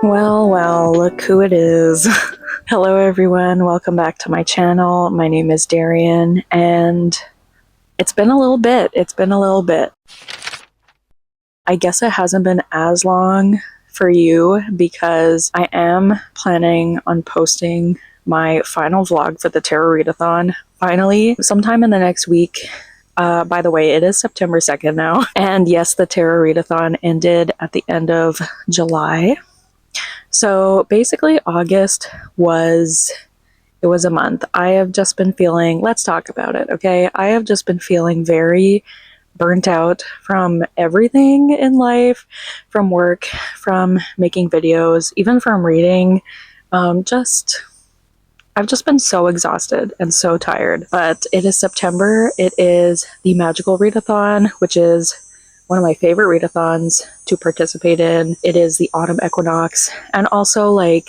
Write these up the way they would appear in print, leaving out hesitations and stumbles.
Well, look who it is. Hello everyone, welcome back to my channel. My name is Darian, and it's been a little bit. I guess it hasn't been as long for you because I am planning on posting my final vlog for the Tarot Readathon, finally, sometime in the next week. By the way, it is September 2nd now. And yes, the Tarot Readathon ended at the end of July. So basically August was a month. I have just been feeling, let's talk about it, okay? I have just been feeling very burnt out from everything in life, from work, from making videos, even from reading. I've just been so exhausted and so tired. But it is September. It is the Magical Readathon, which is one of my favorite readathons to participate in. It is the autumn equinox, and also like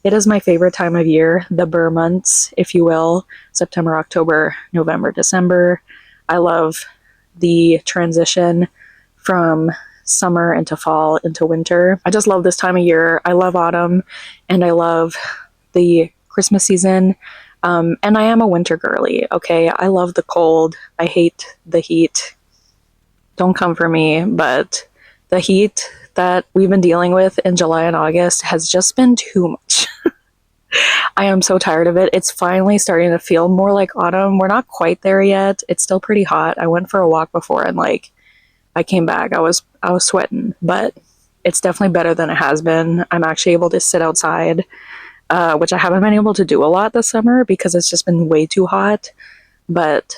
it is my favorite time of year, the Burr months, if you will, September, October, November, December. I love the transition from summer into fall into winter. I just love this time of year. I love autumn, and I love the Christmas season. And I am a winter girly, okay? I love the cold. I hate the heat. Don't come for me, but the heat that we've been dealing with in July and August has just been too much. I am so tired of it. It's finally starting to feel more like autumn. We're not quite there yet. It's still pretty hot. I went for a walk before and like I came back. I was sweating, but it's definitely better than it has been. I'm actually able to sit outside, which I haven't been able to do a lot this summer because it's just been way too hot. But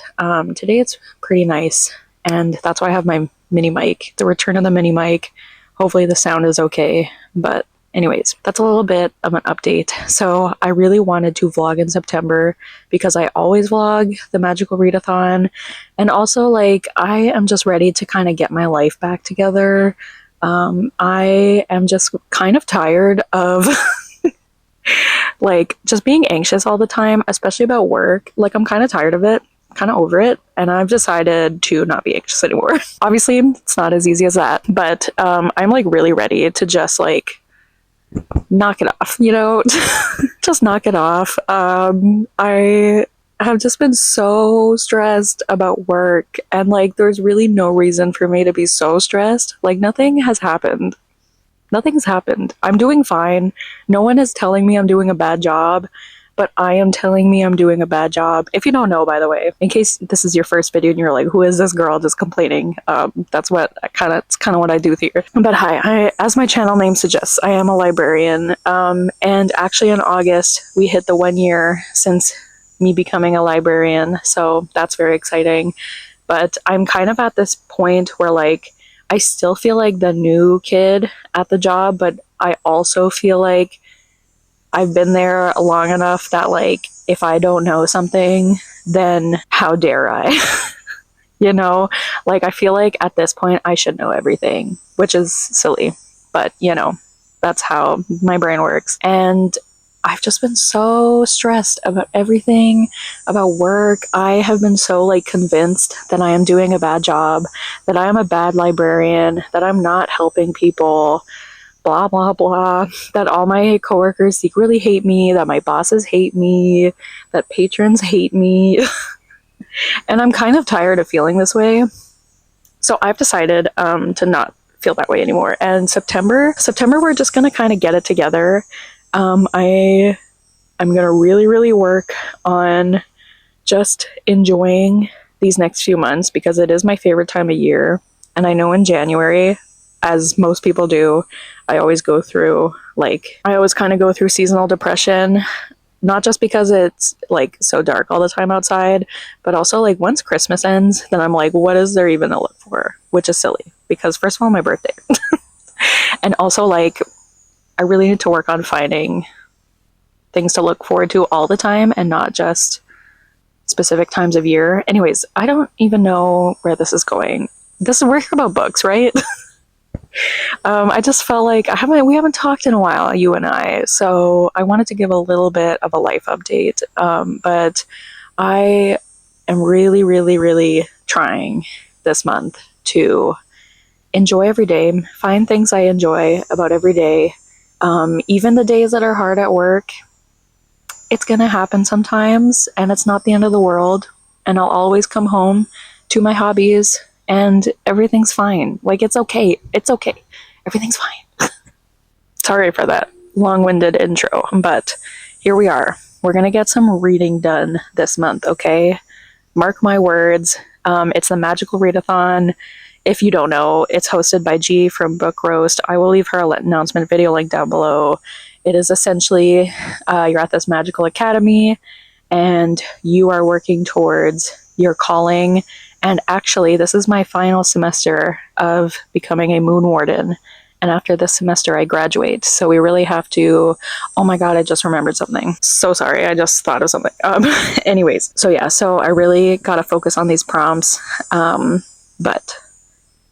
today it's pretty nice. And that's why I have my mini mic, the return of the mini mic. Hopefully the sound is okay. But anyways, that's a little bit of an update. So I really wanted to vlog in September because I always vlog the Magical Readathon. And also like I am just ready to kind of get my life back together. I am just kind of tired of like just being anxious all the time, especially about work. Like I'm kind of tired of it. Kind of over it, and I've decided to not be anxious anymore. Obviously it's not as easy as that, but I'm like really ready to just like knock it off, you know. Just knock it off. I have just been so stressed about work, and like there's really no reason for me to be so stressed. Like nothing's happened. I'm doing fine. No one is telling me I'm doing a bad job, but I am telling me I'm doing a bad job. If you don't know, by the way, in case this is your first video and you're like, who is this girl just complaining? That's what it's kind of what I do here. But hi, as my channel name suggests, I am a librarian. And actually in August, we hit the 1 year since me becoming a librarian. So that's very exciting. But I'm kind of at this point where like, I still feel like the new kid at the job, but I also feel like I've been there long enough that like if I don't know something, then how dare I? You know, like I feel like at this point I should know everything, which is silly, but you know, that's how my brain works. And I've just been so stressed about everything, about work. I have been so like convinced that I am doing a bad job, that I am a bad librarian, that I'm not helping people, blah blah blah, that all my coworkers secretly hate me, that my bosses hate me, that patrons hate me. And I'm kind of tired of feeling this way, so I've decided to not feel that way anymore. And September we're just gonna kind of get it together. I'm gonna really work on just enjoying these next few months because it is my favorite time of year. And I know in January, as most people do, I always kind of go through seasonal depression, not just because it's like so dark all the time outside, but also like once Christmas ends, then I'm like, what is there even to look for? Which is silly because first of all, my birthday. And also like, I really need to work on finding things to look forward to all the time and not just specific times of year. Anyways, I don't even know where this is going. We're here about books, right? I just felt like we haven't talked in a while, you and I, so I wanted to give a little bit of a life update. But I am really trying this month to enjoy every day, find things I enjoy about every day, Even the days that are hard at work, it's gonna happen sometimes, and it's not the end of the world. And I'll always come home to my hobbies, and everything's fine. Like, it's okay. It's okay. Everything's fine. Sorry for that long-winded intro, but here we are. We're gonna get some reading done this month, okay? Mark my words. It's the Magical Readathon. If you don't know, it's hosted by G from Book Roast. I will leave her announcement video link down below. It is essentially, you're at this magical academy, and you are working towards your calling. And actually, this is my final semester of becoming a moon warden. And after this semester, I graduate. So we really have to... Oh my god, I just remembered something. So sorry, I just thought of something. Anyways, so yeah, so I really gotta focus on these prompts. But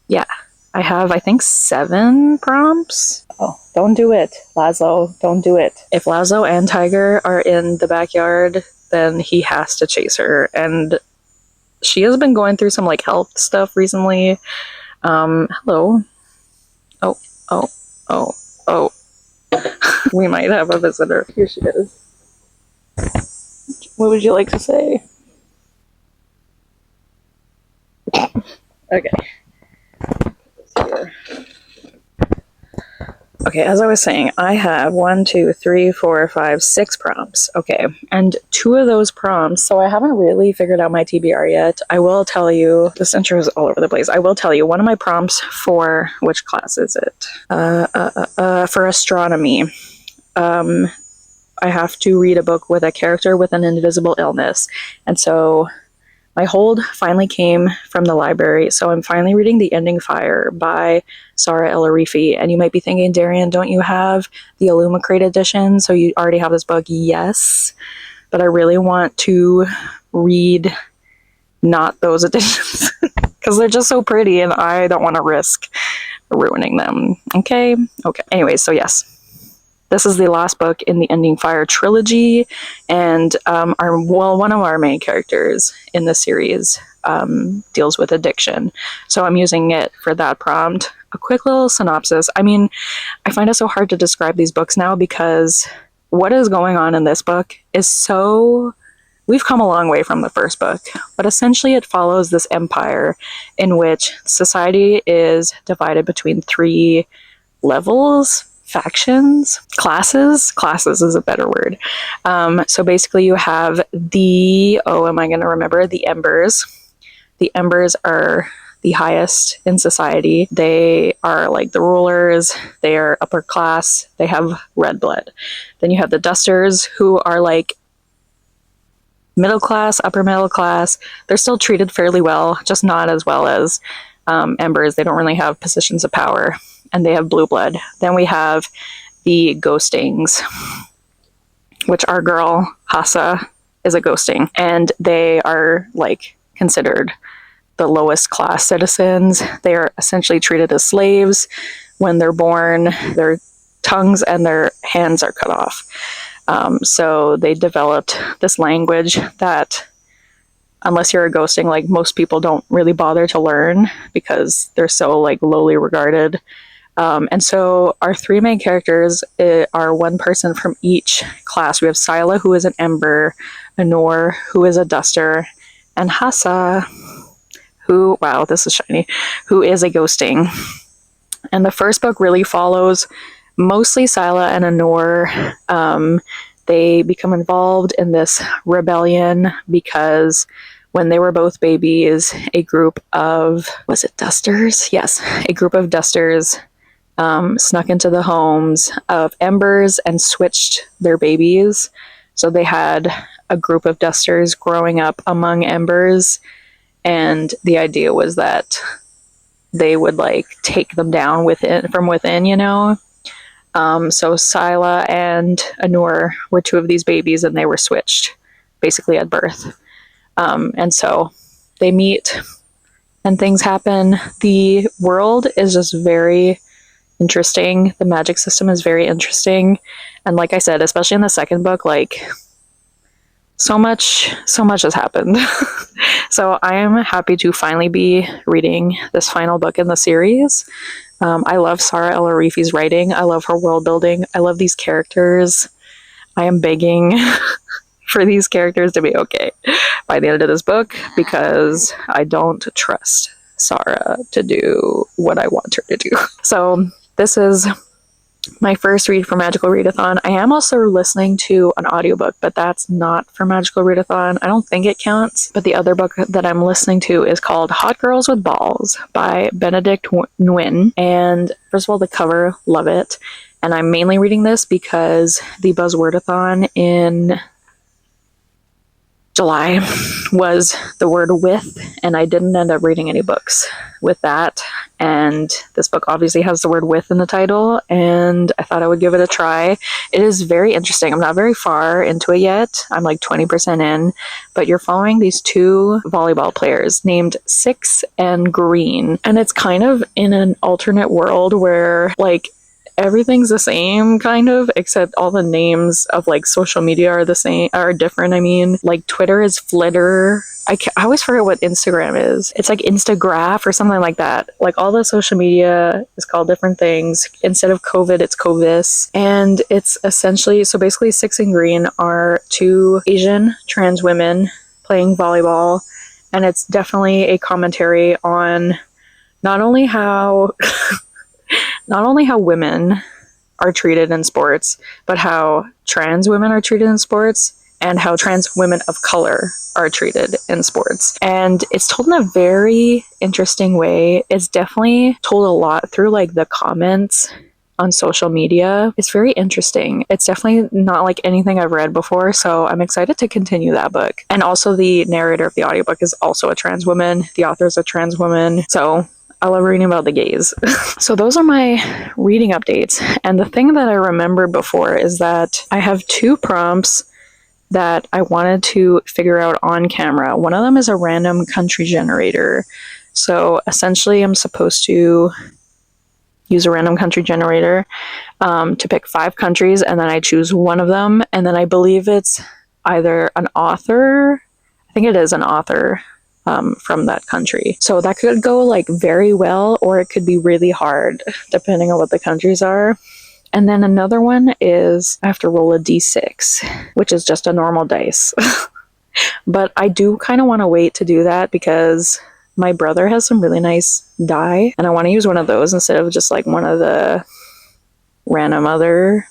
yeah, I have, I think, 7 prompts. Oh, don't do it, Laszlo. Don't do it. If Laszlo and Tiger are in the backyard, then he has to chase her. And she has been going through some, like, health stuff recently. Hello. Oh. We might have a visitor. Here she is. What would you like to say? Okay. Here. Okay, as I was saying, I have 1, 2, 3, 4, 5, 6 prompts. Okay, and 2 of those prompts, so I haven't really figured out my TBR yet. I will tell you, this intro is all over the place. I will tell you, one of my prompts for, which class is it? For astronomy. I have to read a book with a character with an invisible illness. And so my hold finally came from the library, so I'm finally reading The Ending Fire by Sarah El-Arifi. And you might be thinking, Darian, don't you have the Illumicrate edition? So you already have this book? Yes, but I really want to read not those editions because they're just so pretty and I don't want to risk ruining them. Okay. Anyways, so yes. This is the last book in the Ending Fire trilogy, and one of our main characters in the series deals with addiction. So I'm using it for that prompt. A quick little synopsis. I mean, I find it so hard to describe these books now because what is going on in this book is so... We've come a long way from the first book, but essentially it follows this empire in which society is divided between 3 levels, factions, classes is a better word. So basically you have the Embers. The Embers are the highest in society. They are like the rulers, they are upper class, they have red blood. Then you have the Dusters, who are like middle class, upper middle class. They're still treated fairly well, just not as well as Embers. They don't really have positions of power. And they have blue blood. Then we have the Ghostings, which our girl, Hassa, is a Ghosting. And they are, like, considered the lowest class citizens. They are essentially treated as slaves. When they're born, their tongues and their hands are cut off. So they developed this language that, unless you're a Ghosting, like, most people don't really bother to learn because they're so, like, lowly regarded. And so our 3 main characters are one person from each class. We have Sila, who is an Ember, Anor, who is a Duster, and Hassa, who, wow, this is shiny, who is a Ghosting. And the first book really follows mostly Sila and Anor. They become involved in this rebellion because when they were both babies, a group of, was it Dusters? Yes, a group of Dusters snuck into the homes of Embers and switched their babies. So they had a group of Dusters growing up among Embers, and the idea was that they would, like, take them down from within, you know? So Sila and Anur were 2 of these babies, and they were switched basically at birth. And so they meet and things happen. The world is just very interesting. The magic system is very interesting. And like I said, especially in the second book, like, so much has happened. So I am happy to finally be reading this final book in the series. I love Sarah El Arifi's writing. I love her world building. I love these characters. I am begging for these characters to be okay by the end of this book because I don't trust Sarah to do what I want her to do. So this is my first read for Magical Readathon. I am also listening to an audiobook, but that's not for Magical Readathon. I don't think it counts. But the other book that I'm listening to is called Hot Girls with Balls by Benedict Nguyen. And first of all, the cover, love it. And I'm mainly reading this because the Buzzwordathon in July was the word with, and I didn't end up reading any books with that. And this book obviously has the word with in the title, and I thought I would give it a try. It is very interesting. I'm not very far into it yet. I'm like 20% in, but you're following these two volleyball players named Six and Green, and it's kind of in an alternate world where like everything's the same kind of, except all the names of like social media are the same, are different. I mean, like Twitter is Flitter. I always forget what Instagram is. It's like Instagraph or something like that. Like all the social media is called different things. Instead of COVID, it's Covis. And it's essentially, so basically Six and Green are two Asian trans women playing volleyball. And it's definitely a commentary on not only how women are treated in sports, but how trans women are treated in sports and how trans women of color are treated in sports. And it's told in a very interesting way. It's definitely told a lot through like the comments on social media. It's very interesting. It's definitely not like anything I've read before, so I'm excited to continue that book. And also the narrator of the audiobook is also a trans woman. The author is a trans woman. So I love reading about the gays. So those are my reading updates. And the thing that I remembered before is that I have two prompts that I wanted to figure out on camera. One of them is a random country generator. So essentially I'm supposed to use a random country generator to pick 5 countries, and then I choose one of them, and then I believe it's either an author, I think it is an author, from that country. So that could go like very well, or it could be really hard depending on what the countries are. And then another one is I have to roll a d6, which is just a normal dice. But I do kind of want to wait to do that because my brother has some really nice die, and I want to use one of those instead of just like one of the random other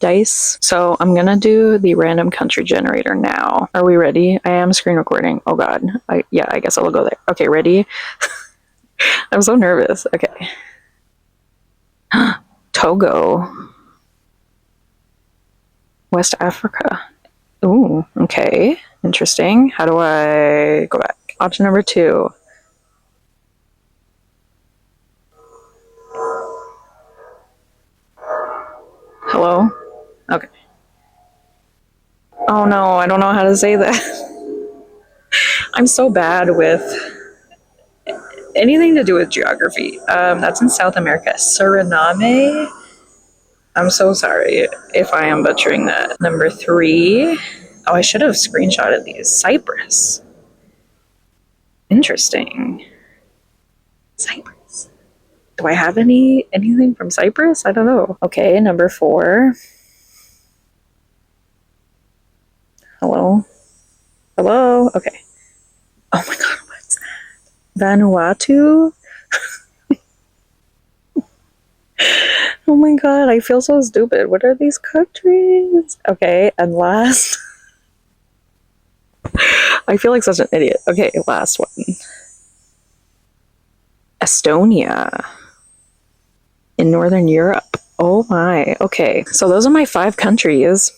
dice. So I'm gonna do the random country generator now. Are we ready? I am screen recording. Oh god. I guess I'll go there. Okay, ready? I'm so nervous. Okay. Togo. West Africa. Ooh, okay. Interesting. How do I go back? Option number 2. Hello? Okay. Oh no, I don't know how to say that. I'm so bad with anything to do with geography. That's in South America. Suriname? I'm so sorry if I am butchering that. Number 3. Oh, I should have screenshotted these. Cyprus. Interesting. Cyprus. Do I have anything from Cyprus? I don't know. Okay, number 4. Hello? Hello? Okay. Oh my god, what's that? Vanuatu? Oh my god, I feel so stupid. What are these countries? Okay, and last. I feel like such an idiot. Okay, last one. Estonia. In Northern Europe. Oh my. Okay, so those are my 5 countries.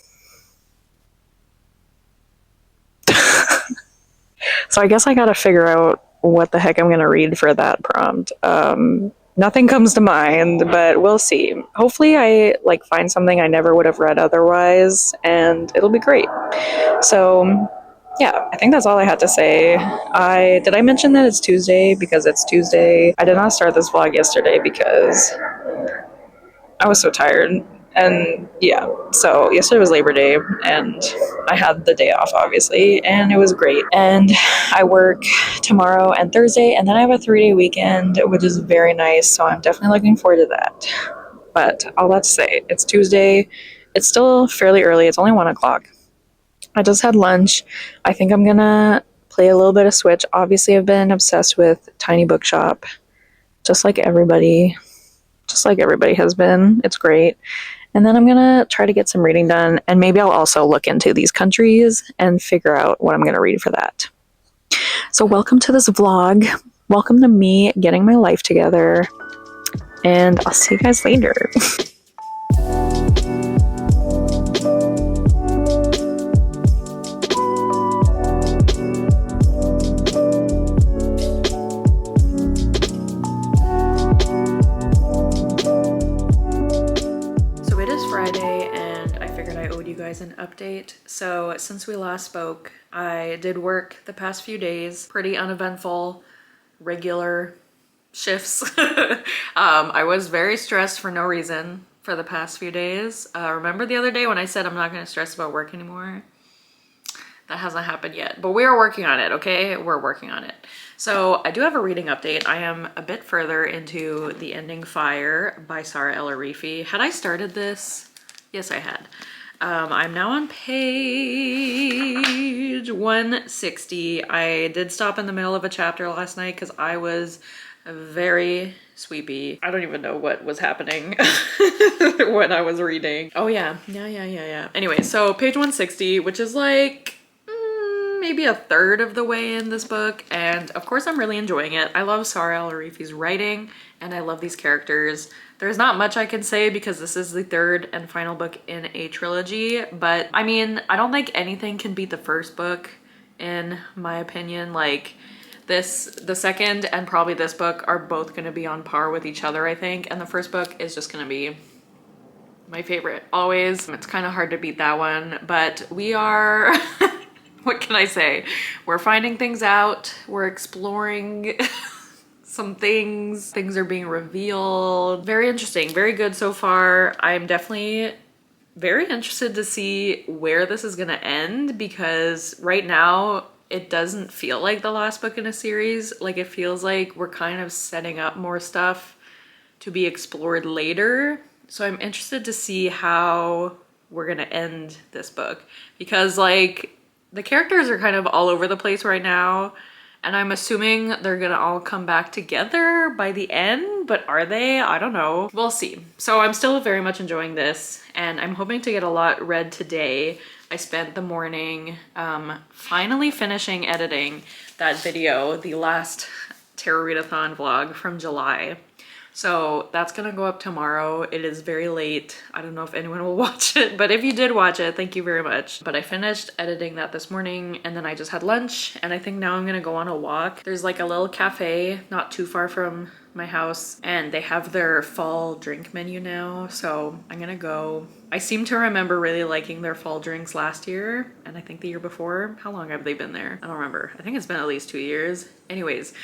So I guess I gotta figure out what the heck I'm gonna read for that prompt. Nothing comes to mind, but we'll see. Hopefully I like find something I never would have read otherwise, and it'll be great. So yeah, I think that's all I had to say. Did I mention that it's Tuesday? Because it's Tuesday. I did not start this vlog yesterday because I was so tired And yeah, so yesterday was Labor Day and I had the day off obviously and it was great. And I work tomorrow and Thursday and then I have a 3-day weekend, which is very nice. So I'm definitely looking forward to that. But all that to say, it's Tuesday. It's still fairly early. It's only 1 o'clock. I just had lunch. I think I'm gonna play a little bit of Switch. Obviously, I've been obsessed with Tiny Bookshop, just like everybody, has been. It's great. And then I'm gonna try to get some reading done, and maybe I'll also look into these countries and figure out what I'm gonna read for that. So, welcome to this vlog. Welcome to me getting my life together, and I'll see you guys later. An update. So since we last spoke, I did work the past few days, pretty uneventful, regular shifts. I was very stressed for no reason for the past few days. Remember the other day when I said I'm not going to stress about work anymore? That hasn't happened yet, but we are working on it, okay? We're working on it. So I do have a reading update. I am a bit further into The Ending Fire by Sarah L. Arifi. Had I started this? Yes, I had. I'm now on page 160. I did stop in the middle of a chapter last night because I was very sleepy. I don't even know what was happening when I was reading. Oh yeah. Anyway, so page 160, which is like maybe a third of the way in this book, and of course I'm really enjoying it. I love Sarah L. Arifi's writing and I love these characters. There's not much I can say because this is the third and final book in a trilogy, but I mean, I don't think anything can beat the first book in my opinion. Like this, the second and probably this book are both going to be on par with each other, I think, and the first book is just going to be my favorite always. It's kind of hard to beat that one, but we are what can I say? We're finding things out. We're exploring some things. Things are being revealed. Very interesting. Very good so far. I'm definitely very interested to see where this is going to end because right now it doesn't feel like the last book in a series. Like it feels like we're kind of setting up more stuff to be explored later. So I'm interested to see how we're going to end this book because like the characters are kind of all over the place right now, and I'm assuming they're gonna all come back together by the end, but are they? I don't know. We'll see. So I'm still very much enjoying this, and I'm hoping to get a lot read today. I spent the morning finally finishing editing that video, the last Tarot Readathon vlog from July. So that's gonna go up tomorrow. It is very late. I don't know if anyone will watch it, but if you did watch it, thank you very much. But I finished editing that this morning and then I just had lunch and I think now I'm gonna go on a walk. There's like a little cafe not too far from my house and they have their fall drink menu now. So I'm gonna go. I seem to remember really liking their fall drinks last year and I think the year before. How long have they been there? I don't remember. I think it's been at least 2 years. Anyways,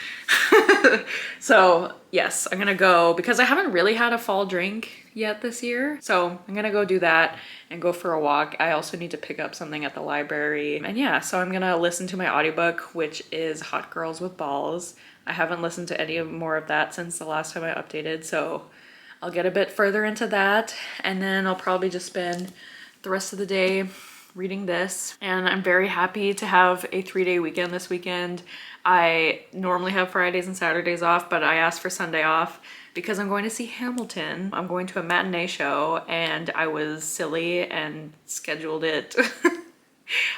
so yes, I'm gonna go because I haven't really had a fall drink yet this year. So I'm gonna go do that and go for a walk. I also need to pick up something at the library. And yeah, so I'm gonna listen to my audiobook, which is Hot Girls with Balls. I haven't listened to any more of that since the last time I updated, so I'll get a bit further into that and then I'll probably just spend the rest of the day reading this. And I'm very happy to have a 3-day weekend this weekend. I normally have Fridays and Saturdays off, but I asked for Sunday off because I'm going to see Hamilton. I'm going to a matinee show and I was silly and scheduled it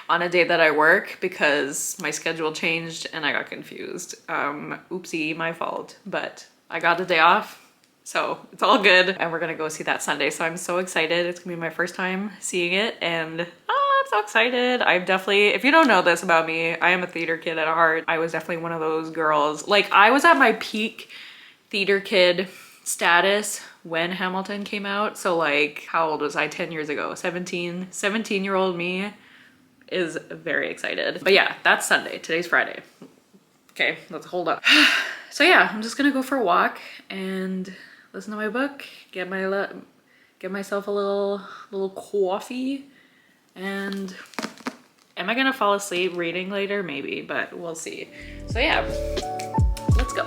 on a day that I work because my schedule changed and I got confused. Oopsie, my fault, but I got a day off. So it's all good. And we're gonna go see that Sunday. So I'm so excited. It's gonna be my first time seeing it and I'm so excited. I've definitely, if you don't know this about me, I am a theater kid at heart. I was definitely one of those girls. Like I was at my peak theater kid status when Hamilton came out. So like, how old was I 10 years ago? 17-year-old me is very excited. But yeah, that's Sunday. Today's Friday. Okay, let's hold up. So yeah, I'm just gonna go for a walk and listen to my book, get get myself a little coffee, and am I gonna fall asleep reading later? Maybe, but we'll see. So yeah, let's go.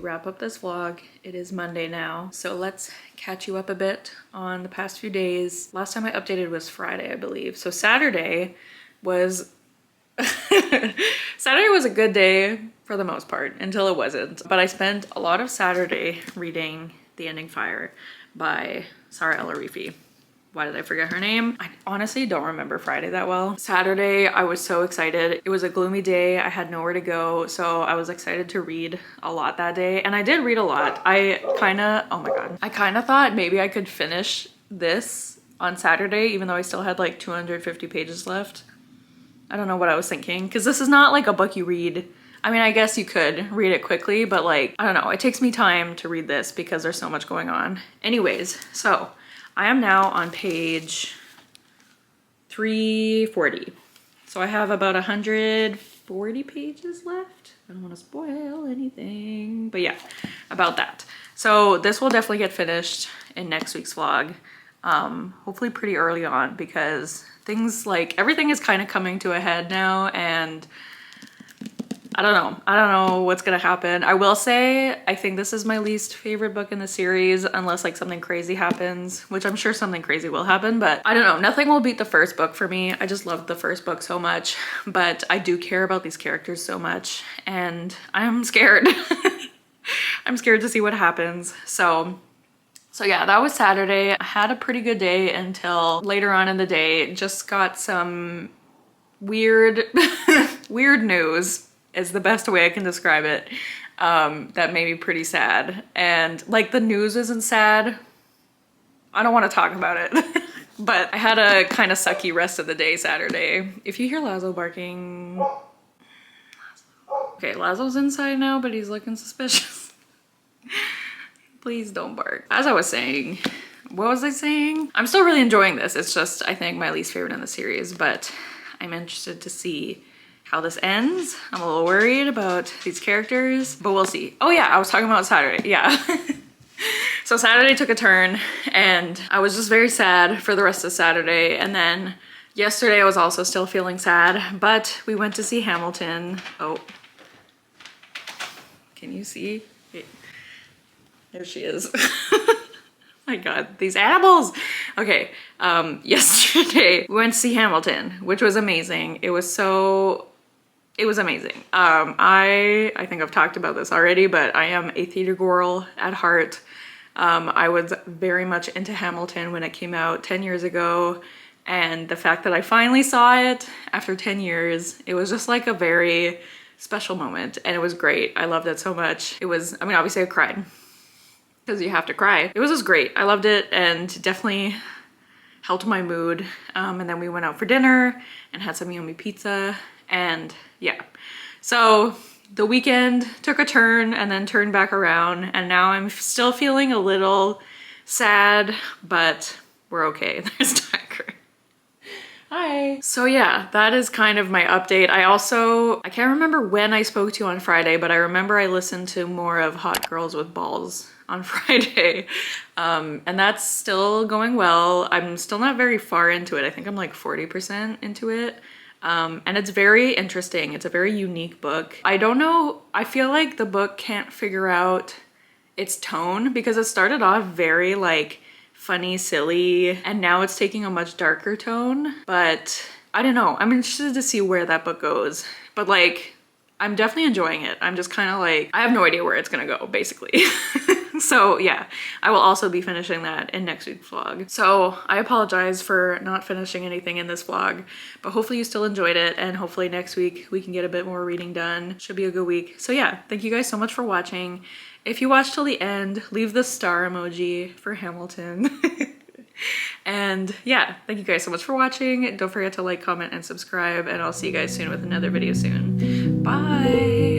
Wrap up this vlog. It is Monday now, so let's catch you up a bit on the past few days. Last time I updated was Friday, I believe. So Saturday was Saturday was a good day for the most part until it wasn't. But I spent a lot of Saturday reading The Ending Fire by Sarah El-Arifi. Why did I forget her name? I honestly don't remember Friday that well. Saturday, I was so excited. It was a gloomy day. I had nowhere to go, so I was excited to read a lot that day. And I did read a lot. oh my God. I kind of thought maybe I could finish this on Saturday, even though I still had like 250 pages left. I don't know what I was thinking, because this is not like a book you read. I mean, I guess you could read it quickly, but like, I don't know. It takes me time to read this because there's so much going on. Anyways, so I am now on page 340. So I have about 140 pages left. I don't want to spoil anything, but yeah, about that. So this will definitely get finished in next week's vlog. Hopefully pretty early on, because things like everything is kind of coming to a head now, and I don't know what's gonna happen. I will say, I think this is my least favorite book in the series, unless like something crazy happens, which I'm sure something crazy will happen, but I don't know. Nothing will beat the first book for me. I just loved the first book so much, but I do care about these characters so much, and I'm scared. I'm scared to see what happens. So yeah, that was Saturday. I had a pretty good day until later on in the day. Just got some weird, weird news is the best way I can describe it. That made me pretty sad. And like, the news isn't sad. I don't want to talk about it. But I had a kind of sucky rest of the day Saturday. If you hear Lazo barking... Okay, Lazo's inside now, but he's looking suspicious. Please don't bark. As I was saying, what was I saying? I'm still really enjoying this. It's just, I think, my least favorite in the series, but I'm interested to see how this ends. I'm a little worried about these characters, but we'll see. Oh yeah, I was talking about Saturday, yeah. So Saturday took a turn, and I was just very sad for the rest of Saturday, and then yesterday I was also still feeling sad, but we went to see Hamilton. Oh, can you see? There she is. My God, these animals. Okay, yesterday we went to see Hamilton, which was amazing. It was amazing. I think I've talked about this already, but I am a theater girl at heart. I was very much into Hamilton when it came out 10 years ago, and the fact that I finally saw it after 10 years, it was just like a very special moment, and it was great. I loved it so much. It was, I mean, obviously I cried, because you have to cry. It was just great. I loved it, and definitely helped my mood. And then we went out for dinner and had some yummy pizza, and yeah. So the weekend took a turn and then turned back around, and now I'm still feeling a little sad, but we're okay. There's Tiger. Hi. So yeah, that is kind of my update. I can't remember when I spoke to you on Friday, but I remember I listened to more of Hot Girls with Balls on Friday, and that's still going well. I'm still not very far into it. I think I'm like 40% into it. And it's very interesting. It's a very unique book. I don't know, I feel like the book can't figure out its tone because it started off very like funny, silly, and now it's taking a much darker tone. But I don't know, I'm interested to see where that book goes. But like, I'm definitely enjoying it. I'm just kind of like, I have no idea where it's gonna go, basically. So yeah, I will also be finishing that in next week's vlog. So I apologize for not finishing anything in this vlog, but hopefully you still enjoyed it, and hopefully next week we can get a bit more reading done. Should be a good week. So yeah, thank you guys so much for watching. If you watched till the end, leave the star emoji for Hamilton. And yeah, thank you guys so much for watching. Don't forget to like, comment, and subscribe, and I'll see you guys soon with another video soon. Bye!